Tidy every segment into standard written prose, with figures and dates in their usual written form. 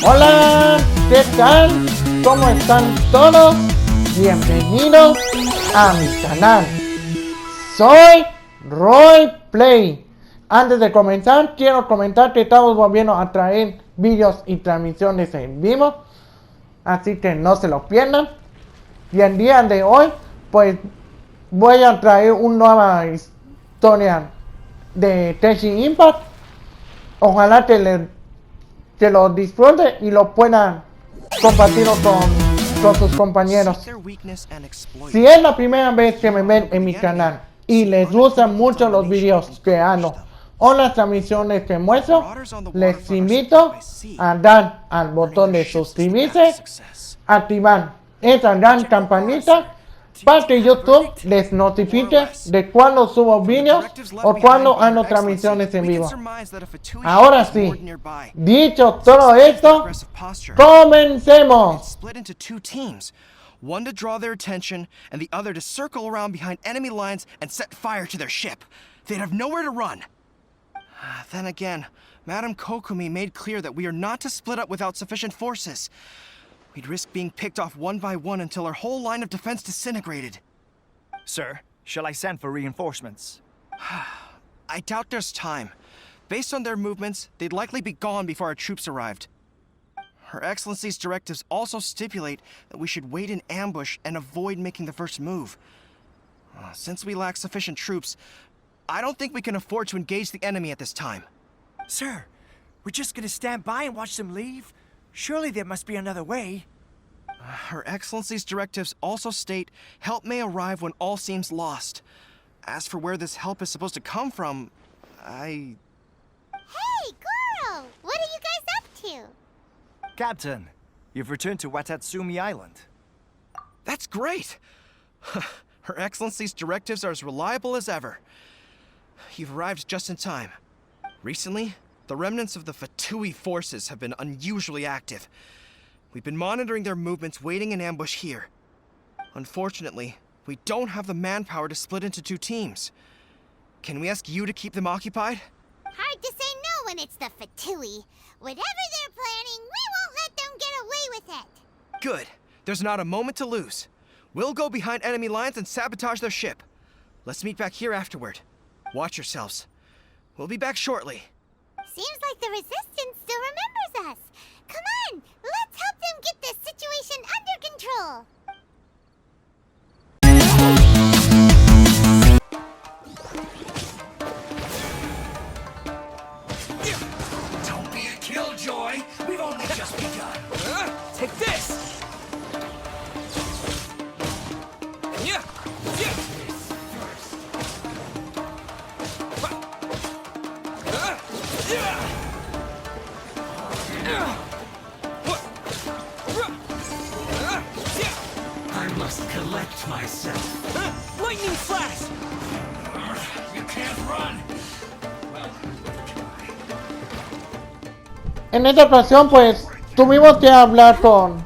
Hola, ¿qué tal? ¿Cómo están todos? Bienvenidos a mi canal. Soy RoyPlay. Antes de comenzar, quiero comentar que estamos volviendo a traer vídeos y transmisiones en vivo, así que no se lo pierdan. Y el día de hoy, pues voy a traer una nueva historia de Genshin Impact. Ojalá que lo disfruten y lo puedan compartir con sus compañeros. Si es la primera vez que me ven en mi canal y les gustan mucho los vídeos que hago o las transmisiones que muestro, les invito a dar al botón de suscribirse, activar esa gran campanita para que YouTube les notifique de cuando subo vídeos o cuando hago transmisiones en vivo. Ahora sí, dicho todo esto, comencemos. One to draw their attention, and the other to circle around behind enemy lines and set fire to their ship. They'd have nowhere to run. Then again, Madame Kokomi made clear that we are not to split up without sufficient forces. We'd risk being picked off one by one until our whole line of defense disintegrated. Sir, shall I send for reinforcements? I doubt there's time. Based on their movements, they'd likely be gone before our troops arrived. Her Excellency's directives also stipulate that we should wait in ambush and avoid making the first move. Since we lack sufficient troops, I don't think we can afford to engage the enemy at this time. Sir, we're just gonna stand by and watch them leave? Surely there must be another way. Her Excellency's directives also state help may arrive when all seems lost. As for where this help is supposed to come from, Hey, Goro! What are you guys up to? Captain, you've returned to Watatsumi Island. That's great! Her Excellency's directives are as reliable as ever. You've arrived just in time. Recently, the remnants of the Fatui forces have been unusually active. We've been monitoring their movements, waiting in ambush here. Unfortunately, we don't have the manpower to split into two teams. Can we ask you to keep them occupied? Hard to say no when it's the Fatui. Whatever they're planning, we won't let them get away with it. Good. There's not a moment to lose. We'll go behind enemy lines and sabotage their ship. Let's meet back here afterward. Watch yourselves. We'll be back shortly. Seems like the Resistance still remembers us. Come on, let's help them get this situation under control. Don't be a killjoy. We've only just begun. Take this! I must collect myself. Lightning flash! You can't run. En esta ocasión, pues, tuvimos que hablar con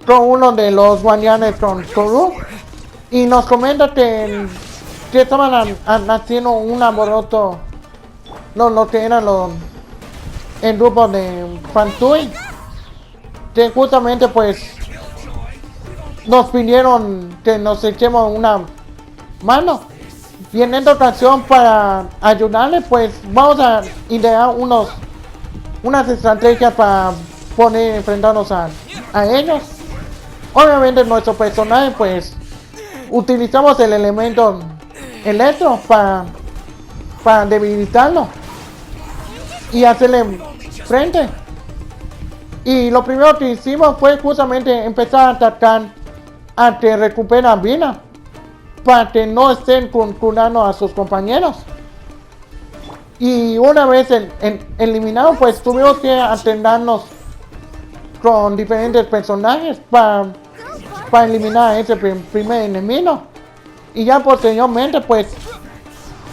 uno de los guardianes, con Toru, y nos comenta que estaban haciendo un alboroto, lo que eran el grupo de Fatui, que justamente, pues, nos pidieron que nos echemos una mano. Y en esta ocasión, para ayudarles, pues, vamos a idear unas estrategias para enfrentarnos a ellos. Obviamente nuestro personaje, pues, utilizamos el elemento electro para debilitarlo y hacerle frente. Y lo primero que hicimos fue justamente empezar a atacar a que recupera vida, para que no estén curando a sus compañeros. Y una vez eliminados, pues tuvimos que atendernos con diferentes personajes para eliminar a ese primer enemigo. Y ya posteriormente, pues,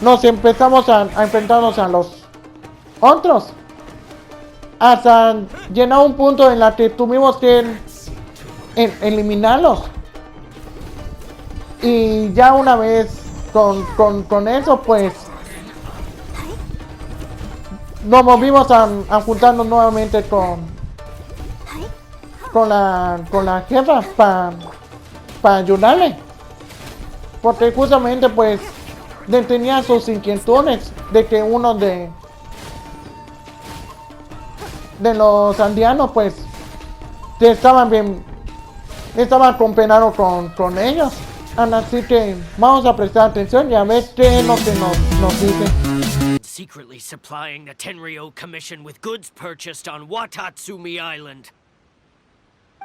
nos empezamos a enfrentarnos a los otros, hasta llegar a un punto en el que tuvimos que eliminarlos. Y ya una vez con eso, pues, nos volvimos a juntarnos nuevamente con la jefa para ayudarle. Porque justamente pues tenía sus inquietudes de que uno de los aldeanos pues estaban compenados con ellos. Así que vamos a prestar atención y a ver qué es lo que nos dice. Secretly supplying the Tenryou Commission with goods purchased on Watatsumi Island.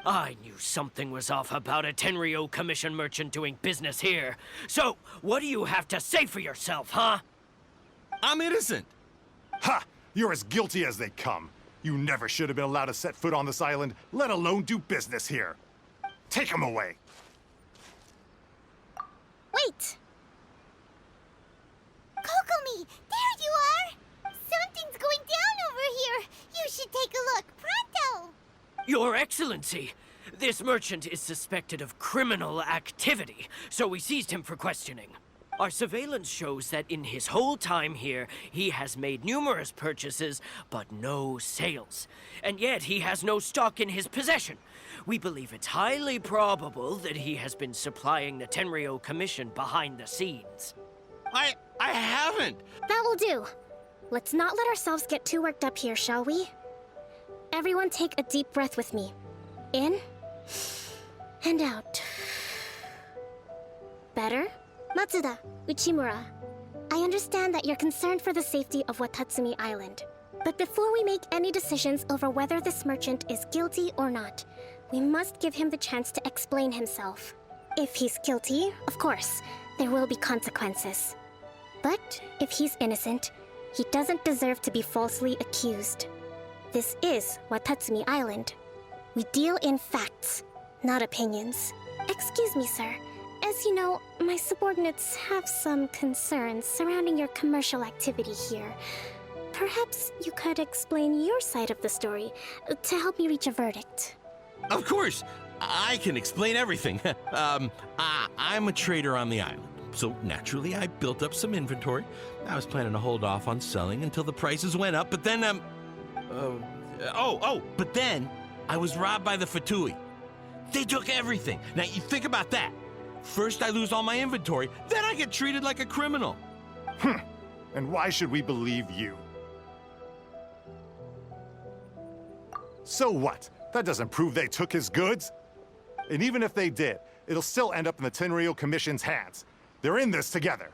I knew something was off about a Tenryou Commission merchant doing business here. So, what do you have to say for yourself, huh? I'm innocent. Ha! You're as guilty as they come. You never should have been allowed to set foot on this island, let alone do business here. Take him away. Wait! Kokomi, there you are! Something's going down over here. You should take a look. Pronto! Your Excellency, this merchant is suspected of criminal activity, so we seized him for questioning. Our surveillance shows that in his whole time here, he has made numerous purchases, but no sales. And yet he has no stock in his possession. We believe it's highly probable that he has been supplying the Tenryou Commission behind the scenes. I haven't. That will do. Let's not let ourselves get too worked up here, shall we? Everyone take a deep breath with me. In and out. Better? Matsuda, Uchimura, I understand that you're concerned for the safety of Watatsumi Island. But before we make any decisions over whether this merchant is guilty or not, we must give him the chance to explain himself. If he's guilty, of course, there will be consequences. But if he's innocent, he doesn't deserve to be falsely accused. This is Watatsumi Island. We deal in facts, not opinions. Excuse me, sir. As you know, my subordinates have some concerns surrounding your commercial activity here. Perhaps you could explain your side of the story to help me reach a verdict. Of course, I can explain everything. I'm a trader on the island, so naturally I built up some inventory. I was planning to hold off on selling until the prices went up, but then, but then I was robbed by the Fatui. They took everything. Now, you think about that. First I lose all my inventory, then I get treated like a criminal. And why should we believe you? So what? That doesn't prove they took his goods. And even if they did, it'll still end up in the Tenryou Commission's hands. They're in this together.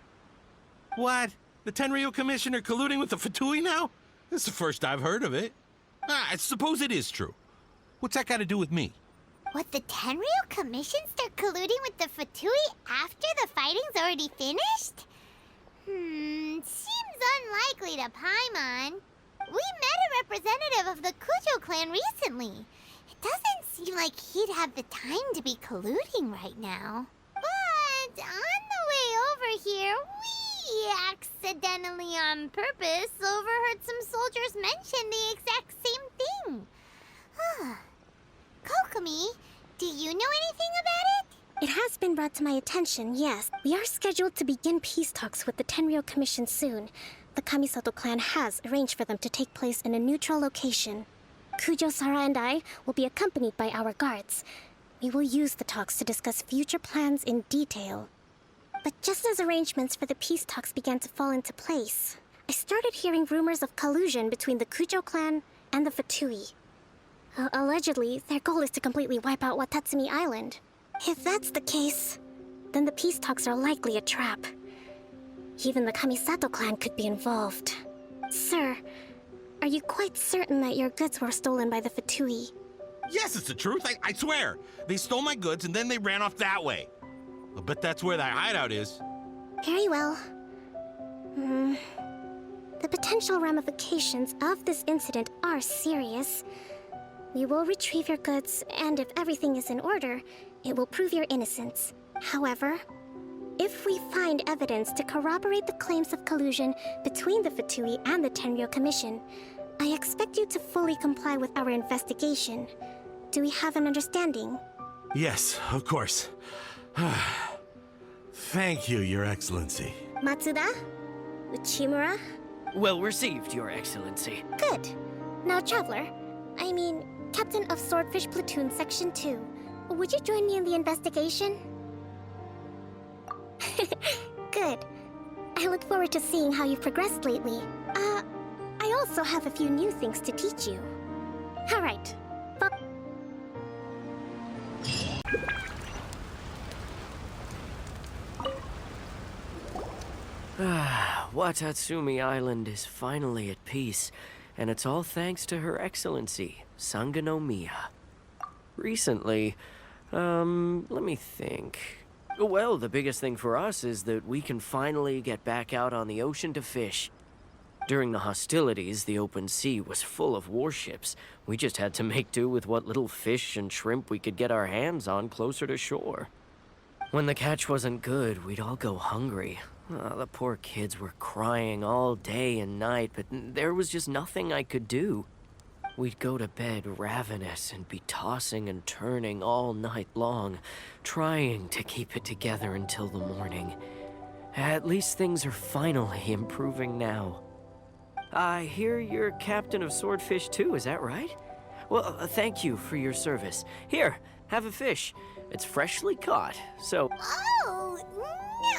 What? The Tenryou Commission are colluding with the Fatui now? This is the first I've heard of it. I suppose it is true. What's that got to do with me? What, the Tenryou Commission start colluding with the Fatui after the fighting's already finished? Seems unlikely to Paimon. We met a representative of the Kujo clan recently. It doesn't seem like he'd have the time to be colluding right now. But on the way over here, we accidentally on purpose overheard some soldiers mention the exact same thing. Kokomi, do you know anything about it? It has been brought to my attention, yes. We are scheduled to begin peace talks with the Tenryou Commission soon. The Kamisato clan has arranged for them to take place in a neutral location. Kujo-Sara and I will be accompanied by our guards. We will use the talks to discuss future plans in detail. But just as arrangements for the peace talks began to fall into place, I started hearing rumors of collusion between the Kujo clan and the Fatui. Allegedly, their goal is to completely wipe out Watatsumi Island. If that's the case, then the peace talks are likely a trap. Even the Kamisato clan could be involved. Sir, are you quite certain that your goods were stolen by the Fatui? Yes, it's the truth. I swear. They stole my goods and then they ran off that way. I bet that's where that hideout is. Very well. The potential ramifications of this incident are serious. We will retrieve your goods, and if everything is in order, it will prove your innocence. However, if we find evidence to corroborate the claims of collusion between the Fatui and the Tenryou Commission, I expect you to fully comply with our investigation. Do we have an understanding? Yes, of course. Thank you, Your Excellency. Matsuda? Uchimura? Well received, Your Excellency. Good. Now, Traveler, captain of Swordfish Platoon Section 2. Would you join me in the investigation? Good. I look forward to seeing how you've progressed lately. I also have a few new things to teach you. All right. Watatsumi Island is finally at peace, and it's all thanks to Her Excellency, Sangonomiya. Recently, let me think. Well, the biggest thing for us is that we can finally get back out on the ocean to fish. During the hostilities, the open sea was full of warships. We just had to make do with what little fish and shrimp we could get our hands on closer to shore. When the catch wasn't good, we'd all go hungry. The poor kids were crying all day and night, but there was just nothing I could do. We'd go to bed ravenous and be tossing and turning all night long, trying to keep it together until the morning. At least things are finally improving now. I hear you're captain of Swordfish too, is that right? Well, thank you for your service. Here, have a fish. It's freshly caught, so... Oh,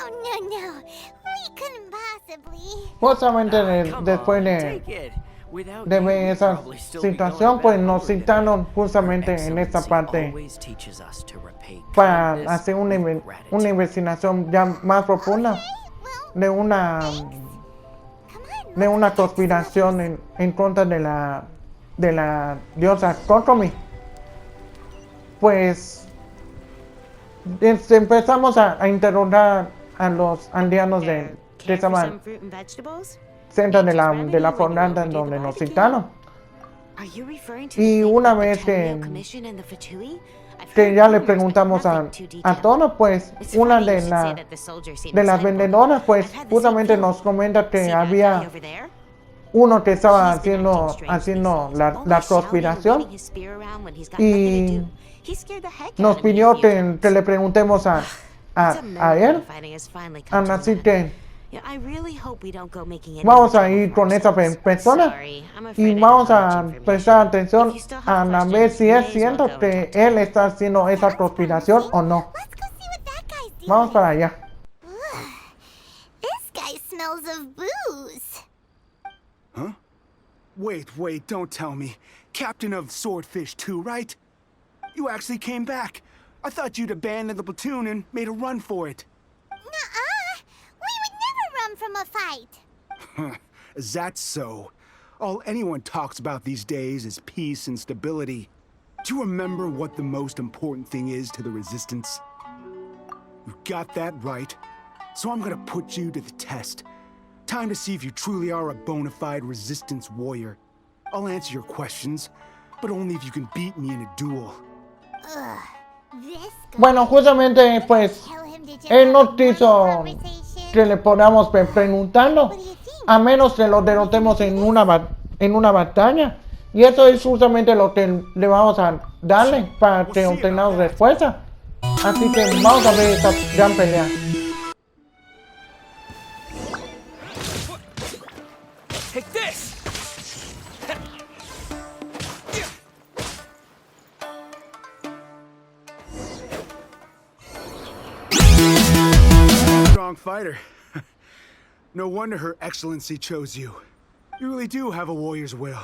no. We couldn't possibly. Justamente después Take it. Without de you, ver we'd esa probably still be situación, going pues back nos over there. citaron justamente en esta Excellency parte always teaches us to repay para kindness hacer una with gratitude. investigación ya más profunda de una conspiración en contra de la diosa Kokomi. Pues empezamos a interrogar a los aldeanos de esa centro de la fondada en donde nos citaron. Y una vez que ya le preguntamos a todos, pues una de las vendedoras pues justamente nos comenta que había uno que estaba haciendo la conspiración y nos pidió que le preguntemos a él. Así que vamos a ir con esa persona y vamos a prestar atención a ver si es cierto que él está haciendo esa conspiración o no. Vamos para allá. This guy smells of booze. Huh? Wait, don't tell me. Captain of Swordfish 2, right? You actually came back. I thought you'd abandoned the platoon and made a run for it. Nuh-uh. We would never run from a fight. Is that so? All anyone talks about these days is peace and stability. Do you remember what the most important thing is to the Resistance? You got that right. So I'm gonna put you to the test. Time to see if you truly are a bona fide Resistance warrior. I'll answer your questions, but only if you can beat me in a duel. Bueno, justamente pues él nos quiso que le podamos preguntarlo, a menos que lo derrotemos en una batalla. Y eso es justamente lo que le vamos a darle para que obtengamos respuesta. Así que vamos a ver esta gran pelea. Take this! Strong fighter. No wonder Her Excellency chose you. You really do have a warrior's will.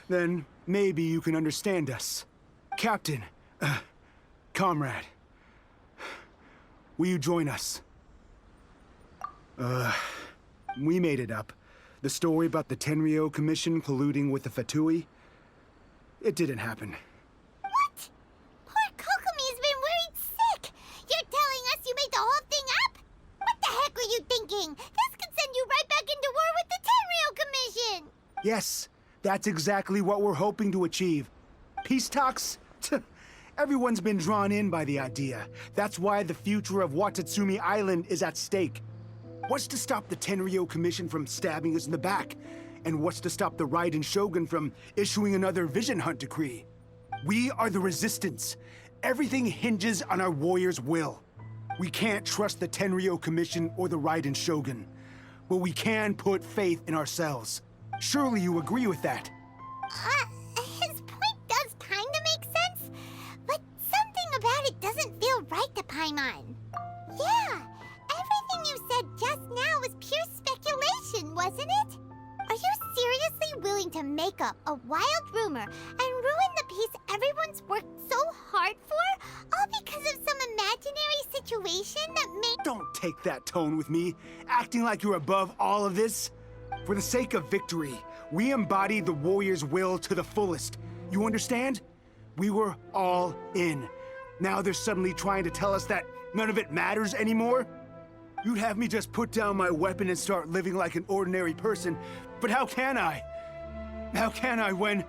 Then maybe you can understand us. Captain, comrade, will you join us? We made it up. The story about the Tenryou Commission colluding with the Fatui, it didn't happen. What? Poor Kokomi's been worried sick. You're telling us you made the whole thing up? What the heck were you thinking? This could send you right back into war with the Tenryou Commission. Yes, that's exactly what we're hoping to achieve. Peace talks? Everyone's been drawn in by the idea. That's why the future of Watatsumi Island is at stake. What's to stop the Tenryou Commission from stabbing us in the back? And what's to stop the Raiden Shogun from issuing another Vision Hunt decree? We are the Resistance. Everything hinges on our warrior's will. We can't trust the Tenryou Commission or the Raiden Shogun, but we can put faith in ourselves. Surely you agree with that? His point Paimon. Yeah, everything you said just now was pure speculation, wasn't it? Are you seriously willing to make up a wild rumor and ruin the peace everyone's worked so hard for? All because of some imaginary situation that made— Don't take that tone with me, acting like you're above all of this. For the sake of victory, we embodied the warrior's will to the fullest. You understand? We were all in. Now they're suddenly trying to tell us that none of it matters anymore? You'd have me just put down my weapon and start living like an ordinary person, but how can I? How can I when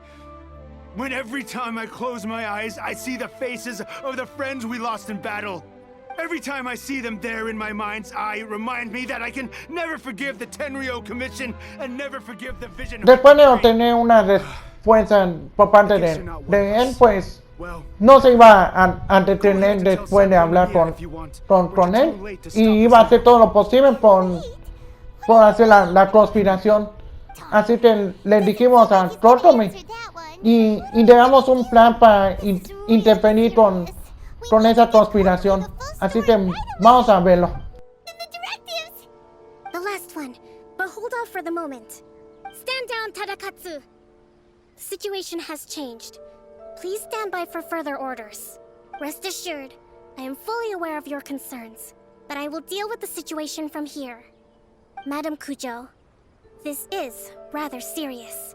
every time I close my eyes, I see the faces of the friends we lost in battle? Every time I see them there in my mind's eye, it reminds me that I can never forgive the Tenryo Commission and never forgive the Vision. Después de obtener una respuesta por parte de él, pues no se iba a detener después de hablar con él y iba a hacer todo lo posible por hacer la conspiración. Así que le dijimos a Kokomi y damos un plan para intervenir con esa conspiración. Así que vamos a verlo. The last one, but hold off for the moment. Stand down, Tadakatsu. The situation has changed. Please stand by for further orders. Rest assured, I am fully aware of your concerns, but I will deal with the situation from here. Madam Kujo, this is rather serious.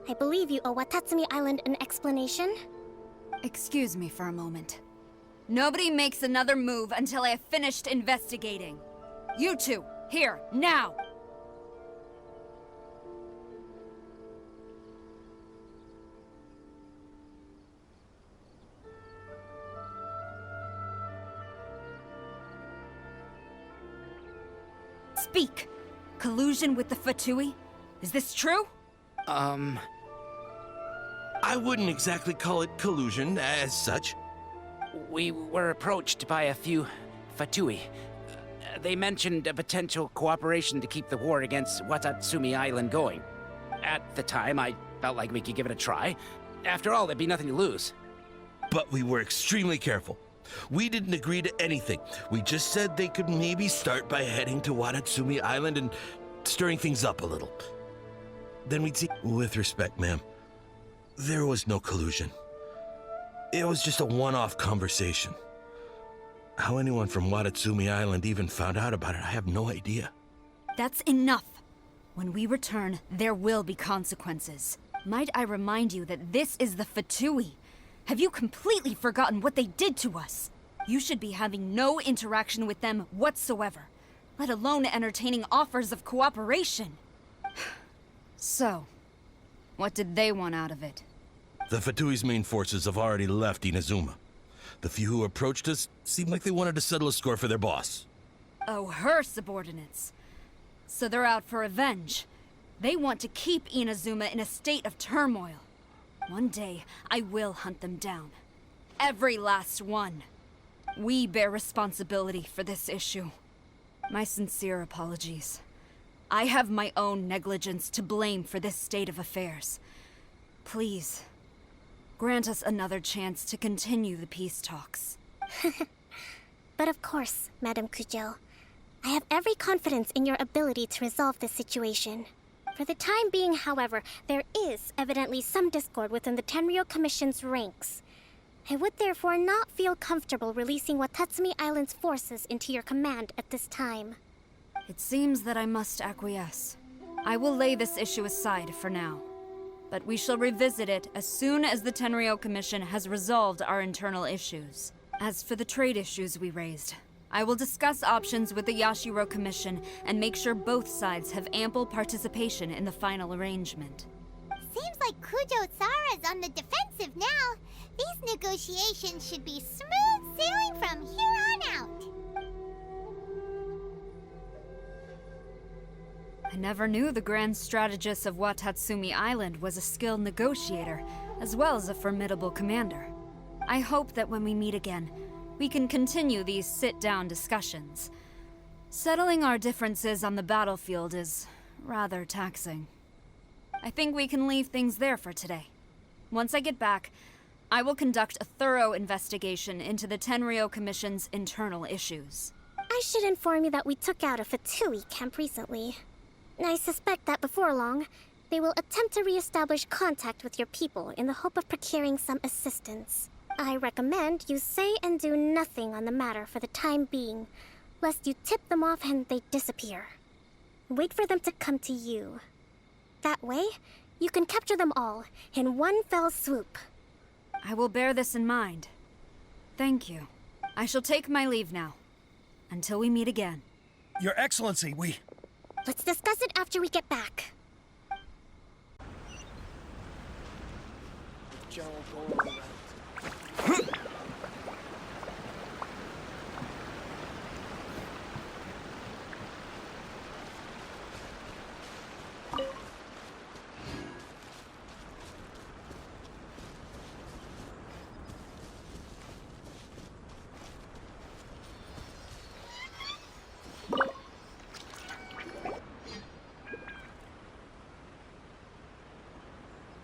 I believe you owe Watatsumi Island an explanation. Excuse me for a moment. Nobody makes another move until I have finished investigating. You two, here, now! Speak! Collusion with the Fatui? Is this true? I wouldn't exactly call it collusion as such. We were approached by a few Fatui. They mentioned a potential cooperation to keep the war against Watatsumi Island going. At the time, I felt like we could give it a try. After all, there'd be nothing to lose. But we were extremely careful. We didn't agree to anything. We just said they could maybe start by heading to Watatsumi Island and stirring things up a little. Then we'd see— With respect, ma'am, there was no collusion. It was just a one-off conversation. How anyone from Watatsumi Island even found out about it, I have no idea. That's enough. When we return, there will be consequences. Might I remind you that this is the Fatui? Have you completely forgotten what they did to us? You should be having no interaction with them whatsoever, let alone entertaining offers of cooperation. So, what did they want out of it? The Fatui's main forces have already left Inazuma. The few who approached us seemed like they wanted to settle a score for their boss. Oh, her subordinates. So they're out for revenge. They want to keep Inazuma in a state of turmoil. One day, I will hunt them down. Every last one. We bear responsibility for this issue. My sincere apologies. I have my own negligence to blame for this state of affairs. Please, grant us another chance to continue the peace talks. But of course, Madam Kujo. I have every confidence in your ability to resolve this situation. For the time being, however, there is evidently some discord within the Tenryo Commission's ranks. I would therefore not feel comfortable releasing Watatsumi Island's forces into your command at this time. It seems that I must acquiesce. I will lay this issue aside for now. But we shall revisit it as soon as the Tenryo Commission has resolved our internal issues. As for the trade issues we raised, I will discuss options with the Yashiro Commission and make sure both sides have ample participation in the final arrangement. Seems like Kujo Sara's on the defensive now. These negotiations should be smooth sailing from here on out. I never knew the grand strategist of Watatsumi Island was a skilled negotiator, as well as a formidable commander. I hope that when we meet again, we can continue these sit-down discussions. Settling our differences on the battlefield is rather taxing. I think we can leave things there for today. Once I get back, I will conduct a thorough investigation into the Tenryou Commission's internal issues. I should inform you that we took out a Fatui camp recently. I suspect that before long, they will attempt to re-establish contact with your people in the hope of procuring some assistance. I recommend you say and do nothing on the matter for the time being, lest you tip them off and they disappear. Wait for them to come to you. That way, you can capture them all in one fell swoop. I will bear this in mind. Thank you. I shall take my leave now. Until we meet again. Your Excellency, we... Let's discuss it after we get back.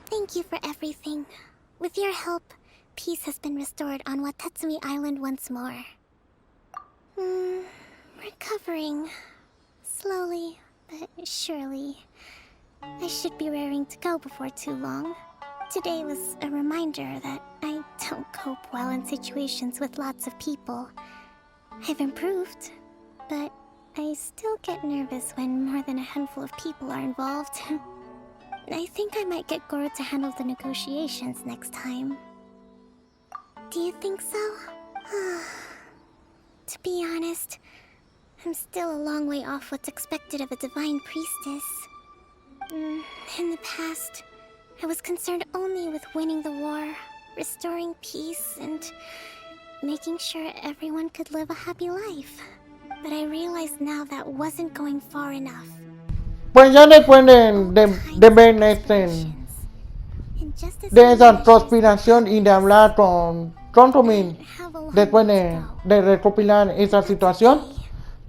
Thank you for everything. With your help, peace has been restored on Watatsumi Island once more. Recovering. Slowly, but surely. I should be raring to go before too long. Today was a reminder that I don't cope well in situations with lots of people. I've improved, but I still get nervous when more than a handful of people are involved. I think I might get Goro to handle the negotiations next time. Do you think so? To be honest, I'm still a long way off what's expected of a divine priestess. In the past, I was concerned only with winning the war, restoring peace, and making sure everyone could live a happy life. But I realize now that wasn't going far enough. Pues ya después de ver de esa conspiración y de hablar con Contra, después de recopilar esa situación,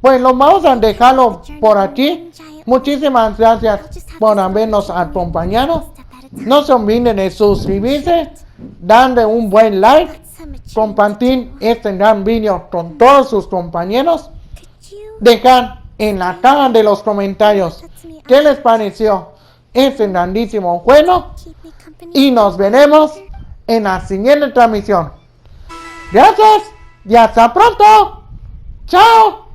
pues lo vamos a dejarlo por aquí. Muchísimas gracias por habernos acompañado. No se olviden de suscribirse, darle un buen like, compartir este gran video con todos sus compañeros, dejar en la caja de los comentarios qué les pareció este grandísimo juego y nos veremos en la siguiente transmisión. Gracias y hasta pronto. Chao.